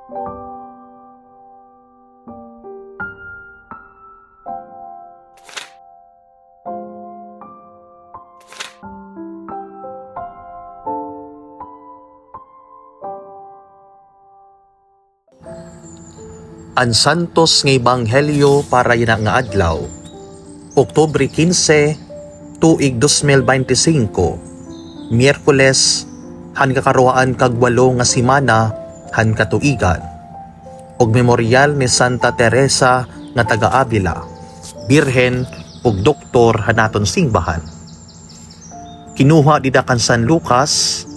Ang santos nga ebanghelyo para yun nga adlaw, Oktubre 15, tuig 2025, Miyerkules, han kakaruaan kag 8 nga simana han katuigan. Og memoryal ni Santa Teresa nga taga Avila, birhen ug doktor hanaton singbahan. Kinuha dida kan San Lucas,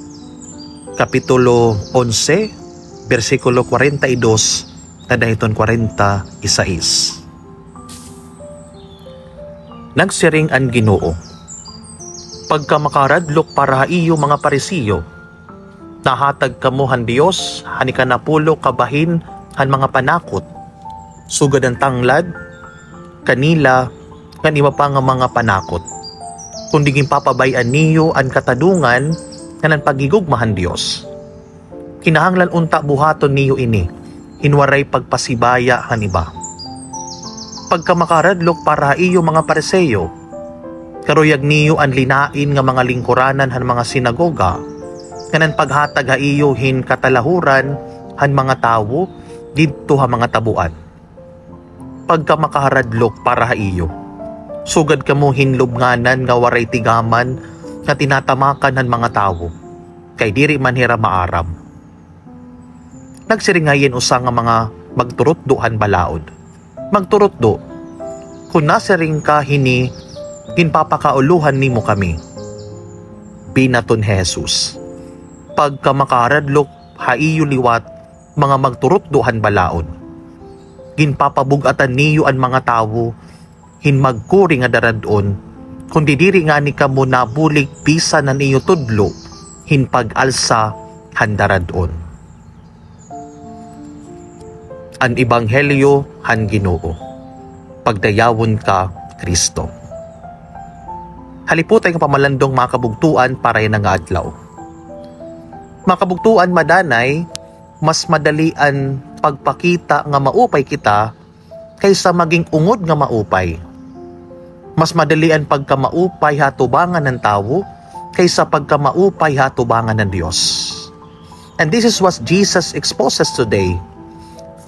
kapitulo 11, bersikulo 42, kadahiton 46. Nagsiring ang Ginoo, pagka makaradlok para iyo mga Parisiyo, nahatag kamo han Dios, hani ka napulo kabahin han mga panakot, sugad ang tanglad, kanila, kan iba pa nga mga panakot, kundi papabayan niyo ang katadungan kanan pagigugmahan Dios. Kinahanglan unta buhaton niyo ini, hinwaray pagpasibaya han iba. Pagka makaradlok para iyo mga Pariseo, karuyag niyo ang linain nga mga lingkuranan han mga sinagoga, kanan paghatag ha iyo hin katalahuran han mga tawo didto ha mga tabuan. Pagka makaradlok para ha iyo, sugad kamo hinlubnganan nga waray tigaman nga tinatamakan han mga tawo, kay diri man hira maaram. Nagsiringayin usa nga mga magturutdo han balaod. Magturutdo, kung nasiring ka hini, ginpapakauluhan nimo kami. Binaton Jesus, pagka makaradlok haiyo liwat mga magturutdo han balaod, ginpapabugatan niyo ang mga tawo, hinmagkuri nga daradon, kundi diri nga ni kamo nabulig bisan na niyo tudlo, hinpag-alsa han daradon. Ang ebanghelyo han Ginoo, pagdayawon ka Kristo. Haliputay nga pamalandong mga kabugtuan para yan nga adlaw. Mga kabugtuan madanay, mas madalian pagpakita nga maupay kita kaysa maging ungod nga maupay. Mas madalian pagka maupay hatubangan ng tao kaysa pagka maupay hatubangan ng Diyos. And this is what Jesus exposes today.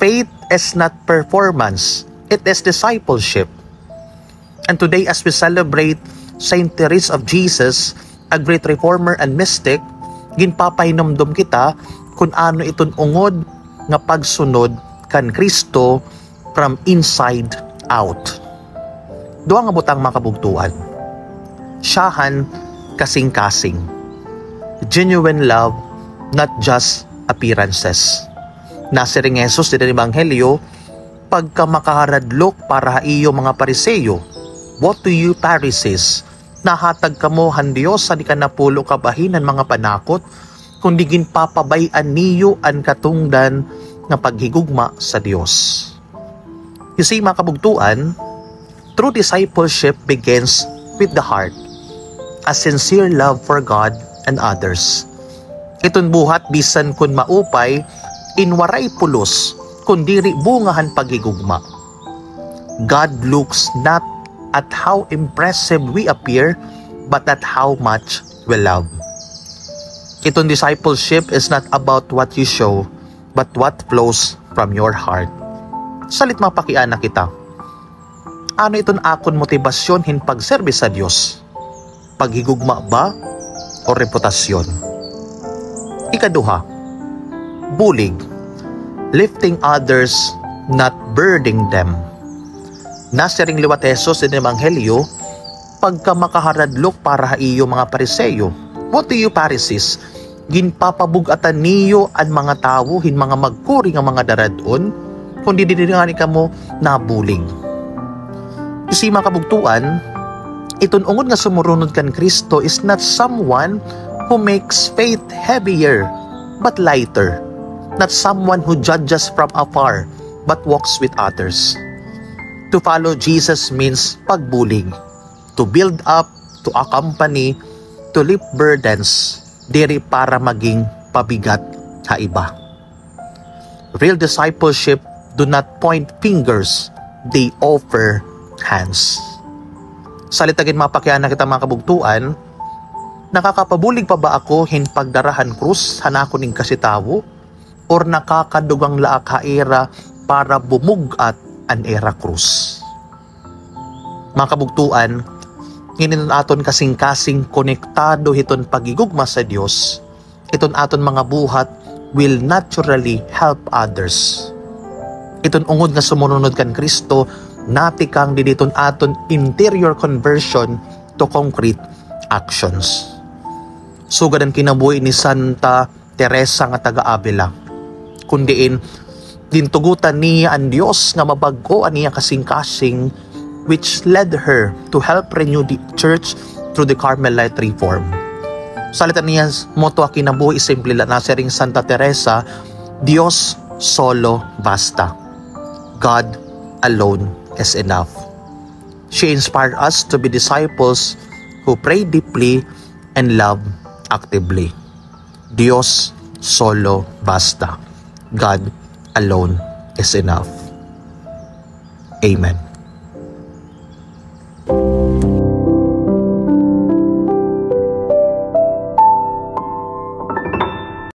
Faith is not performance, it is discipleship. And today as we celebrate Saint Teresa of Jesus, a great reformer and mystic, ginpapahinomdom kita kung ano iton ungod nga pagsunod kan Kristo from inside out. Duha nga butang mga kabugtuan. Siyahan kasing-kasing. Genuine love, not just appearances. Nasiring Jesus din ang ebanghelyo, pagka makaharadlok para iyo mga Pariseo, what do you Pharisees? Nahatag kamo han Dios sa di ka napulo kabahin ang mga panakot, kundi ginpapabayan niyo ang katungdan nga paghigugma sa Dios. You see mga kabugtuan, true discipleship begins with the heart, a sincere love for God and others. Iton buhat bisan kun maupay, inwaray pulos, kundiri bungahan pagigugma. God looks not at how impressive we appear, but at how much we love. Itong discipleship is not about what you show, but what flows from your heart. Salit mapakiana kita. Ano itong akon motibasyon hin pagserbi sa Diyos? Paghigugma ba o reputasyon? Ikaduha, bulig, lifting others, not burdening them. Nasiring liwat Jesus in Ebanghelyo, pagka makaharadlok para iyo mga Pariseo, what do you Pharisees? Ginpapabugatan niyo ang mga tawo, hin mga magkuri nga mga daradon, kundi dinirangani kamo nabuling. Kasi mga kabugtuan, iton ungod nga sumurunod kan Kristo is not someone who makes faith heavier, but lighter. Not someone who judges from afar, but walks with others. To follow Jesus means pagbulig, to build up, to accompany, to lift burdens, diri para maging pabigat sa iba. Real discipleship do not point fingers, they offer hands. Salitagin mapakyan na kita mga kabugtuan, nakakapabulig pa ba ako hinpagdarahan krus hanako ning kasitawo? Or nakakadugang laak haera para bumugat an era krus? Mga kabugtuan, nginin aton kasing-kasing konektado hiton pagigugma sa Dios, iton aton mga buhat will naturally help others. Iton ungod nga sumunod kan Kristo, natikang diditon aton interior conversion to concrete actions. Sugad ang kinabuhi ni Santa Teresa nga taga Avila, kundiin dintugutan niya ang Dios nga mabag-oan niya kasing-kasing, which led her to help renew the church through the Carmelite reform. Salita niya moto kinabuhi simple lang na ring Santa Teresa, Dios solo basta. God alone is enough. She inspired us to be disciples who pray deeply and love actively. Dios solo basta. God alone is enough. Amen.